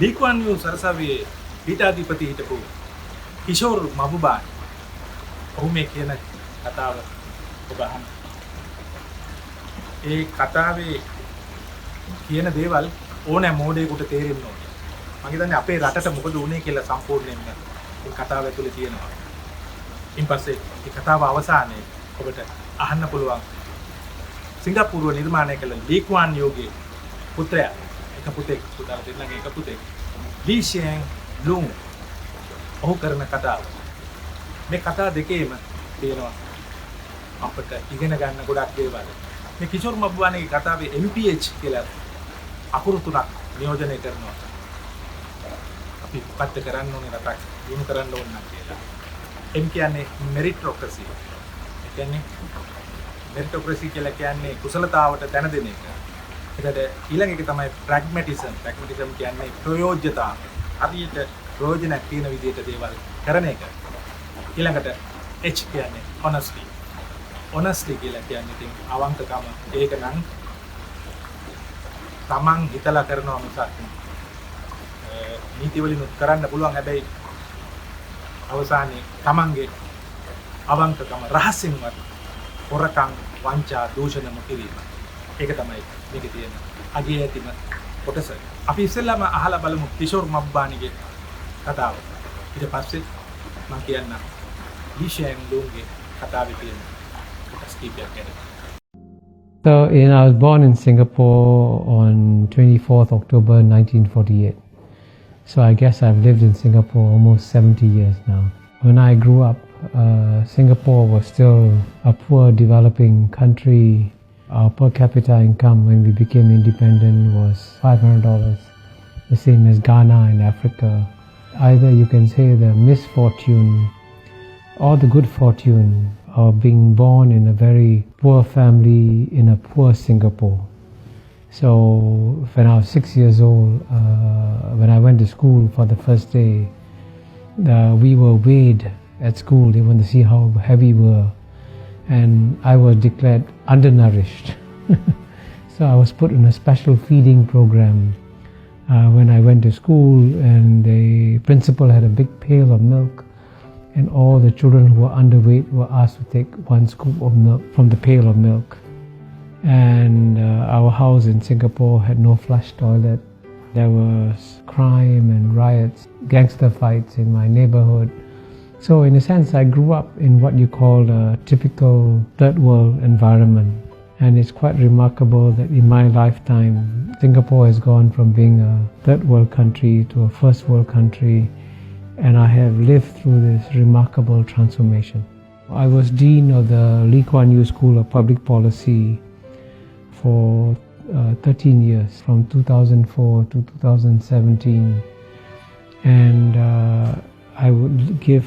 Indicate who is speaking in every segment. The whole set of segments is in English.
Speaker 1: लीक्वान you सरसावे पीठाधिपति हिटपु किशोर मबुबा ඔහු මේ කියන කතාව ඔබ අහන්න. ඒ කතාවේ කියන දේවල් ඕනෑ මෝඩයෙකුට තේරෙන්න ඕනේ. මම හිතන්නේ අපේ රටට මොකද වුනේ කියලා සම්පූර්ණයෙන්ම මේ කතාව ඇතුලේ තියෙනවා. ඉන් පස්සේ මේ කතාව අවසානයේ ඔබට අහන්න පුළුවන් සිංගප්පූරුව නිර්මාණය කළ ලීක්වාන් යෝගේ පුත්‍රයා එක පුතෙක් පුතාලා දෙන්නගේ එක පුතෙක් ලී ෂෙන් ලුන් ඔහු කරන කතාව. මේ කතා දෙකේම තියෙනවා අපිට ඉගෙන ගන්න ගොඩක් දේවල්. මේ කිෂෝර් මබ්බුවානගේ කතාවේ MPH කියලා අකුරු තුනක් නියෝජනය කරනවා. අපි මොකක්ද කරන්න ඕනේ රටක් දිනු කරන්න ඕන නම් කියලා. M කියන්නේ මෙරිටොක්‍රසි. ඒ කියන්නේ මෙරිටොක්‍රසි කියලා කියන්නේ කුසලතාවට තැන දෙන එක. ඊට ඊළඟ එක තමයි ප්‍රැග්මැටිසම්. ප්‍රැග්මැටිසම් කියන්නේ ප්‍රයෝජ්‍යතාව. හරියට ප්‍රයෝජනක් තියෙන විදිහට දේවල් කරන එක. ඊළඟට H කියන්නේ honesty. honesty කියලා කියන්නේ ඉතින් අවංකකම. ඒක නම් තමන් හිතලා කරනවා මිසක් නීති වලින් කරන්න පුළුවන්. හැබැයි අවසානයේ තමන්ගේ අවංකකම රහසින්වත් හොරකම් වංචා දූෂණ නොකිරීම. ඒක තමයි මේකේ තියෙන අගය ඇතිම කොටස. අපි ඉස්සෙල්ලාම අහලා බලමු කිෂෝර් මබ්බානිගේ කතාව. ඊට පස්සේ මම කියන්නම් ලී ෂෙන් ලුන්ගේ කතාවේ තියෙන කොටස් කීපයක් ගැන.
Speaker 2: So, I was born in Singapore on 24th October 1948. So I guess I've lived in Singapore almost 70 years now. When I grew up, Singapore was still a poor developing country. Our per capita income when we became independent was $500, the same as Ghana in Africa. Either you can say the misfortune or the good fortune of being born in a very poor family in a poor Singapore. So when I was 6 years old, when I went to school for the first day, we were weighed at school. They wanted to see how heavy we were. And I was declared undernourished. So I was put in a special feeding program when I went to school, and the principal had a big pail of milk, and all the children who were underweight were asked to take one scoop of milk from the pail of milk. And our house in Singapore had no flush toilet. There was crime and riots, gangster fights in my neighborhood. So in a sense, I grew up in what you call a typical third world environment. And it's quite remarkable that in my lifetime, Singapore has gone from being a third world country to a first world country. And I have lived through this remarkable transformation. I was Dean of the Lee Kuan Yew School of Public Policy for 13 years, from 2004 to 2017. And I would give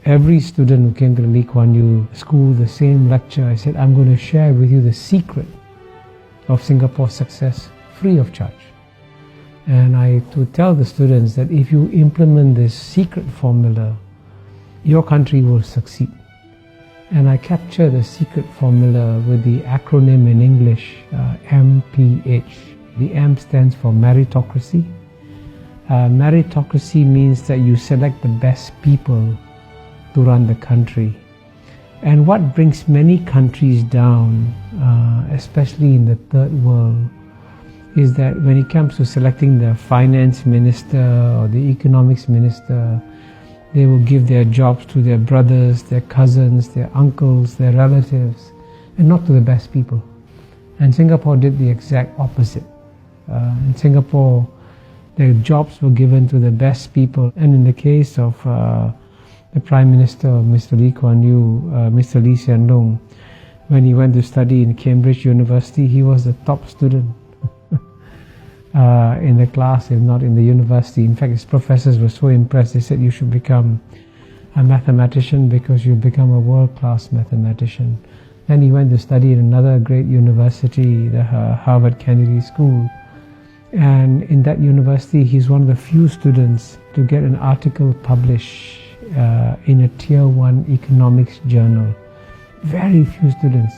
Speaker 2: every student who came to the Lee Kuan Yew School the same lecture. I said, I'm going to share with you the secret of Singapore's success free of charge. And I to tell the students that if you implement this secret formula, your country will succeed. And I capture the secret formula with the acronym in English, MPH. The M stands for meritocracy. Meritocracy means that you select the best people to run the country. And what brings many countries down, especially in the third world, is that when it comes to selecting the finance minister or the economics minister, they will give their jobs to their brothers, their cousins, their uncles, their relatives, and not to the best people. And Singapore did the exact opposite. In Singapore, the jobs were given to the best people. And in the case of the Prime Minister, Mr. Lee Kuan Yew, Mr. Lee Hsien Loong, when he went to study in Cambridge University, he was the top student in the class, if not in the university. In fact, his professors were so impressed, they said, you should become a mathematician because you'll become a world-class mathematician. Then he went to study in another great university, the Harvard Kennedy School. And in that university, he's one of the few students to get an article published in a Tier 1 economics journal. Very few students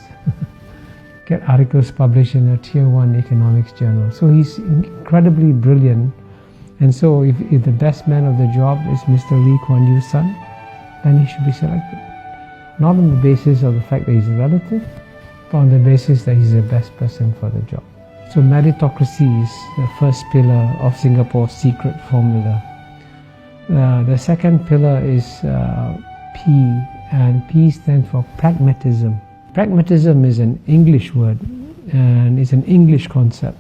Speaker 2: get articles published in a Tier 1 economics journal. So he's incredibly brilliant And so if the best man of the job is Mr. Lee Kuan Yew's son, then he should be selected. Not on the basis of the fact that he's a relative, but on the basis that he's the best person for the job. So meritocracy is the first pillar of Singapore's secret formula. The second pillar is P, and P stands for pragmatism. Pragmatism is an English word, and it's an English concept.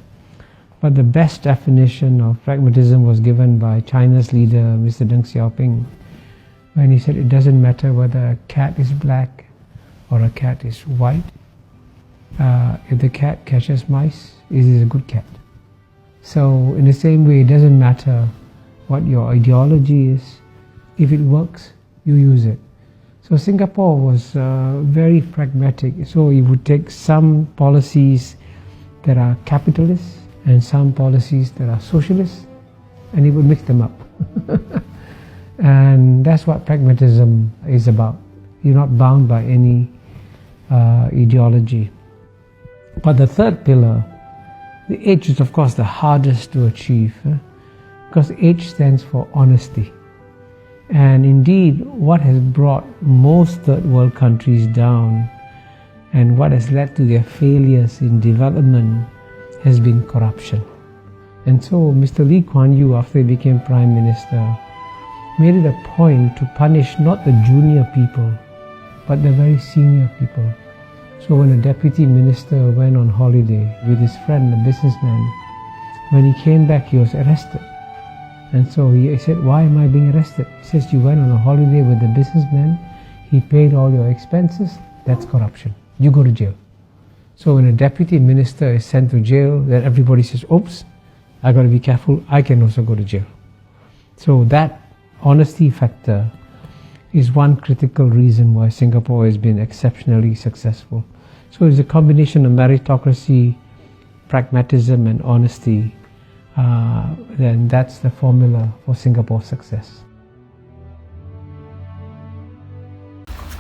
Speaker 2: But the best definition of pragmatism was given by China's leader, Mr. Deng Xiaoping, when he said it doesn't matter whether a cat is black or a cat is white. If the cat catches mice, it is a good cat. So in the same way, it doesn't matter what your ideology is. If it works, you use it. So Singapore was very pragmatic. So it would take some policies that are capitalist and some policies that are socialist, and it would mix them up. And that's what pragmatism is about. You're not bound by any ideology. But the third pillar, the H, is of course the hardest to achieve, because H stands for honesty. And indeed, what has brought most third world countries down and what has led to their failures in development has been corruption. And so Mr. Lee Kuan Yew, after he became Prime Minister, made it a point to punish not the junior people, but the very senior people. So when a deputy minister went on holiday with his friend, a businessman, when he came back, he was arrested. And so he said, "Why am I being arrested?" He says, "You went on a holiday with the businessman, he paid all your expenses, that's corruption. You go to jail." So when a deputy minister is sent to jail, then everybody says, "Oops, I got to be careful, I can also go to jail." So that honesty factor is one critical reason why Singapore has been exceptionally successful. So it's a combination of meritocracy, pragmatism and honesty. Then that's the formula for Singapore's success.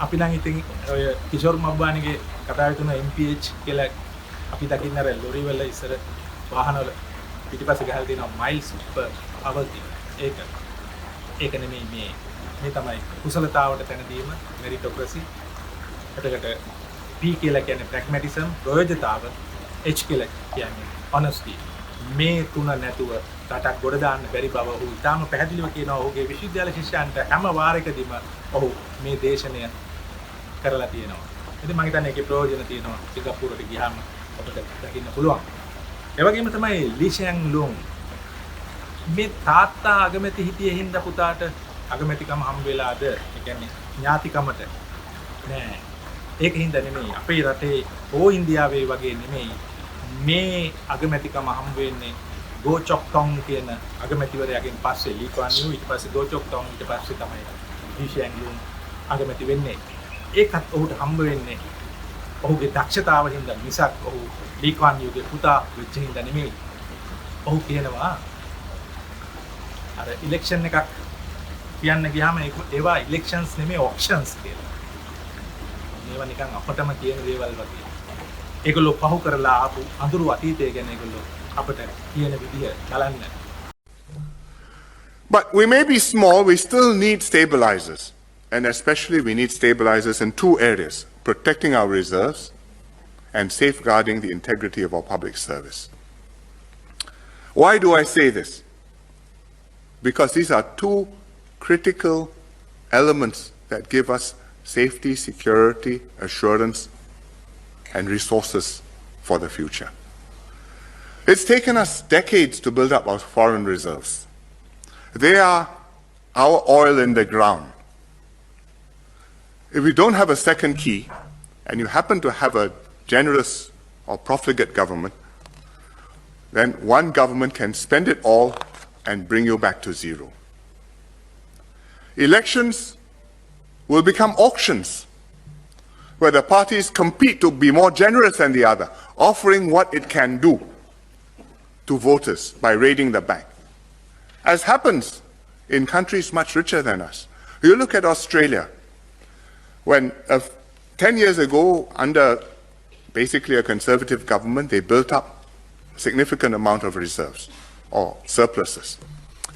Speaker 1: අපි නම් ඉතින් ඔය කිෂෝර් මබ්බානිගේ කතාවේ තුන MPH කියලා අපි දකින්න අර ලොරි වල ඉස්සර වාහනවල පිටිපස්සේ ගහලා තියෙනවා මයිල්ස් per hour කියලා. ඒක නෙමෙයි මේ තමයි කුසලතාවට තැන දීම meritocracy. එතකොට P කියලා කියන්නේ pragmatism, ප්‍රයෝජනතාව, H කියලා කියන්නේ honesty. මේ තුන නැතුව රටක් ගොඩ දාන්න බැරි බව ඔහු ඉතාම පැහැදිලිව කියනවා ඔහුගේ විශ්වවිද්‍යාල ශිෂ්‍යයන්ට හැම වාරයකදීම ඔහු මේ දේශනය කරලා තියෙනවා. ඉතින් මම හිතන්නේ ඒකේ ප්‍රයෝජන තියෙනවා සිංගප්පූරුවට ගියාම අපිට දකින්න පුළුවන්. ඒ වගේම තමයි ලී ෂෙන් ලුන් මේ තාත්තා අගමැති හිටියේ හින්දා පුතාට අගමැතිකම හම් වෙලාද? ඒ කියන්නේ ඥාතිකමට නෑ. ඒක හින්දා නෙමෙයි. අපේ රටේ ඕ ඉන්දියාවේ වගේ නෙමෙයි. මේ අගමැතිකම හම් වෙන්නේ ගෝ චොක් ටොන් කියන අගමැතිවරයාගෙන් පස්සේ ලී කුවන් යූ ඊට පස්සේ ගෝ චොක් ටොන් ඊට පස්සේ තමයි ලී ෂෙන් ලුන් අගමැති වෙන්නේ. ඒකත් ඔහුට හම්බ වෙන්නේ ඔහුගේ දක්ෂතාව හින්දා මිසක් ඔහු ලී කුවන් යූගේ පුතා වෙච්ච හින්දා නෙමෙයි. ඔහු කියනවා අර ඉලෙක්ෂන් එකක් කියන්න ගියාම ඒවා ඉලෙක්ෂන්ස් නෙමෙයි ඔක්ෂන්ස් කියලා. මේවා නිකන් අපටම කියන දේවල් වගේ. ඒගොල්ලෝ පහු කරලා ආපු අඳුරු අතීතය ගැන ඒගොල්ලෝ අපට කියන විදිය බලන්න.
Speaker 3: But we may be small, we still need stabilizers. And especially we need stabilizers in two areas: protecting our reserves and safeguarding the integrity of our public service. Why do I say this? Because these are two critical elements that give us safety, security, assurance, and resources for the future. It's taken us decades to build up our foreign reserves. They are our oil in the ground. If we don't have a second key, and you happen to have a generous or profligate government, then one government can spend it all and bring you back to zero. Elections will become auctions, where the parties compete to be more generous than the other, offering what it can do to voters by raiding the bank, as happens in countries much richer than us. You look at Australia, when 10 years ago, under basically a conservative government, they built up a significant amount of reserves or surpluses.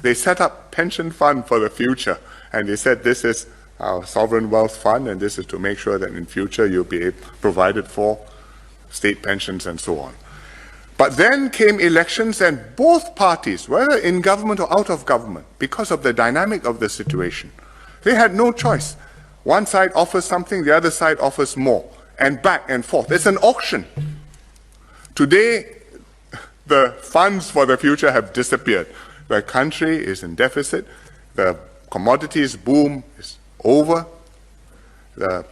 Speaker 3: They set up pension fund for the future, and they said this is our sovereign wealth fund, and this is to make sure that in future you'll be provided for state pensions and so on. But then came elections, and both parties, whether in government or out of government, because of the dynamic of the situation, they had no choice. One side offers something, the other side offers more, and back and forth. It's an auction. Today, the funds for the future have disappeared. The country is in deficit. The commodities boom is over. The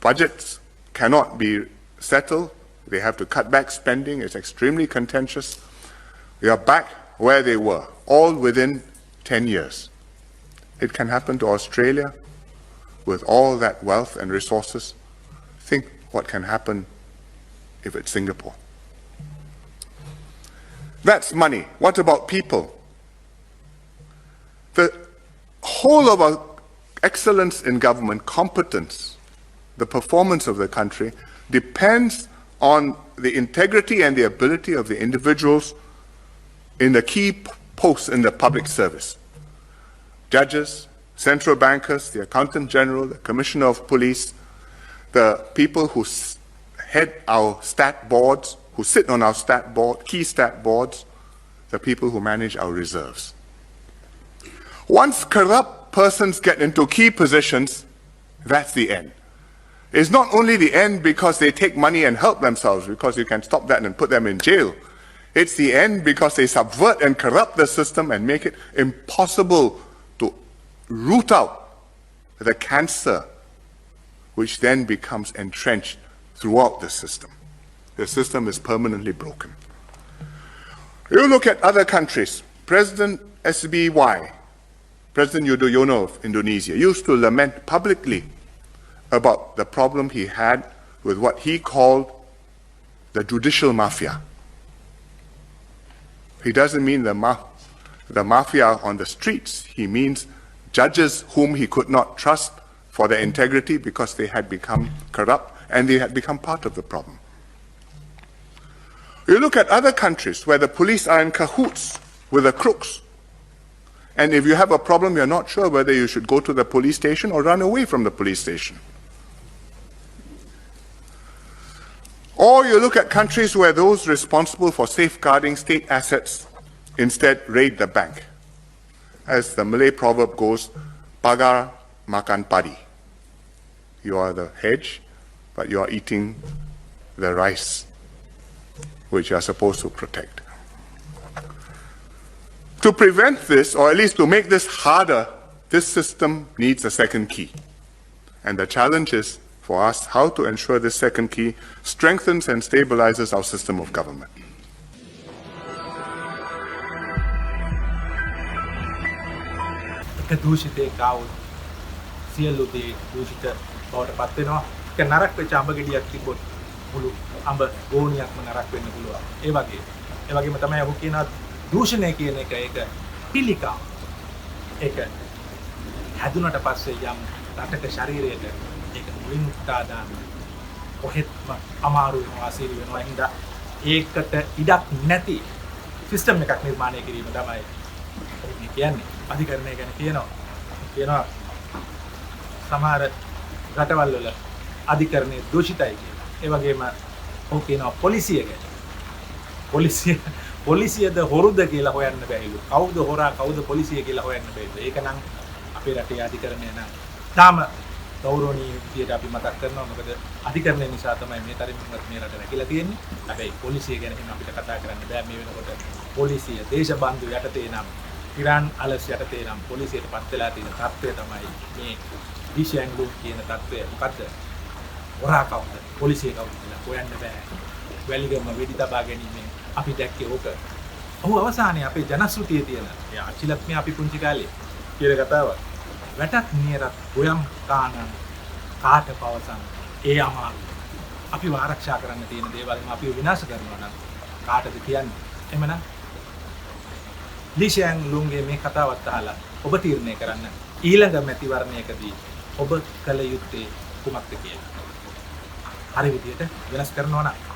Speaker 3: budgets cannot be settled. They have to cut back spending. It's extremely contentious. We are back where they were, all within 10 years. It can happen to Australia with all that wealth and resources. Think what can happen if it's Singapore. That's money. What about people? The whole of our excellence in government, competence, the performance of the country depends on the integrity and the ability of the individuals in the key posts in the public service. Judges, central bankers, the accountant general, the commissioner of police, the people who head our stat boards, who sit on our stat board, key stat boards, the people who manage our reserves. Once corrupt persons get into key positions, that's the end. It's not only the end because they take money and help themselves, because you can stop that and put them in jail. It's the end because they subvert and corrupt the system and make it impossible to root out the cancer, which then becomes entrenched throughout the system. The system is permanently broken. You look at other countries. President SBY, President Yudhoyono of Indonesia, used to lament publicly about the problem he had with what he called the judicial mafia. He doesn't mean the mafia on the streets. He means judges whom he could not trust for their integrity because they had become corrupt and they had become part of the problem. You look at other countries where the police are in cahoots with the crooks. And if you have a problem, you're not sure whether you should go to the police station or run away from the police station. Or you look at countries where those responsible for safeguarding state assets instead raid the bank. As the Malay proverb goes, pagar makan padi. You are the hedge, but you are eating the rice, which you are supposed to protect. To prevent this, or at least to make this harder, this system needs a second key. And the challenge is for us how to ensure this second key strengthens and stabilizes our system of government.
Speaker 1: දූෂිතේ කවුද සියලු දේ දූෂිත බවට පත් වෙනවා. ඒක නරක වෙච්ච අඹ ගෙඩියක් තිබ්බොත් මුළු අඹ ගෝණියක්ම නරක වෙන්න පුළුවන්. ඒ වගේම තමයි ඔහු කියනවා දූෂණය කියන එක ඒක පිළිකා. ඒක හැදුනට පස්සේ යම් රටක ශරීරයට ඒක මුලින් උත්තා දාන්න කොහෙත්ම අමාරු වෙනවා අසීරු වෙනවා. හින්දා ඒකට ඉඩක් නැති සිස්ටම් එකක් නිර්මාණය කිරීම තමයි ඔහු කියන්නේ. අධිකරණය ගැන කියනවා සමහර රටවල් වල අධිකරණය දූෂිතයි කියලා. ඒ වගේම ඔහු කියනවා පොලිසිය ගැන. පොලිසියද හොරුද කියලා හොයන්න බැයිලු. කවුද හොරා කවුද පොලිසිය කියලා හොයන්න බැයිලු. ඒක නම් අපේ රටේ අධිකරණය නම් තාම ගෞරවනීය විදියට අපි මතක් කරනවා. මොකද අධිකරණය නිසා තමයි මේ තරමින්වත් මේ රට රැකිලා තියෙන්නේ. හැබැයි පොලිසිය ගැන එහෙම අපිට කතා කරන්න බෑ මේ වෙනකොට. පොලිසිය දේශබන්දු යටතේ නම් ඉරාන් අලස් යටතේ නම් පොලිසියට පත් වෙලා තියෙන තත්ත්වය තමයි මේ විෂයන්ගු කියන තත්ත්වය. මොකද්ද? හොරා කවුද? පොලිසිය කවුද කියලා හොයන්න බෑ. වැලිගම වෙඩි තබා ගැනීමෙන් අපි දැක්කේ ඕක. ඔහු අවසානයේ අපේ ජනශ්‍රුතියේ තියෙන ආචිලත් මේ අපි පුංචි කාලේ කියන කතාවක්. වැටක් නියරත් ගොයම් කානන් කාට පවසන් ඒ අමාරු. අපිව ආරක්ෂා කරන්න තියෙන දේවල් අපිව විනාශ කරනවා නම් කාටද කියන්නේ? එමනම් ලිෂයන් ලුන්ගේ මේ කතාවත් අහලා ඔබ තීරණය කරන්න ඊළඟ මැතිවරණයකදී ඔබ කල යුත්තේ කුමක්ද කියලා. හරි විදියට වෙනස් කරනවා නම්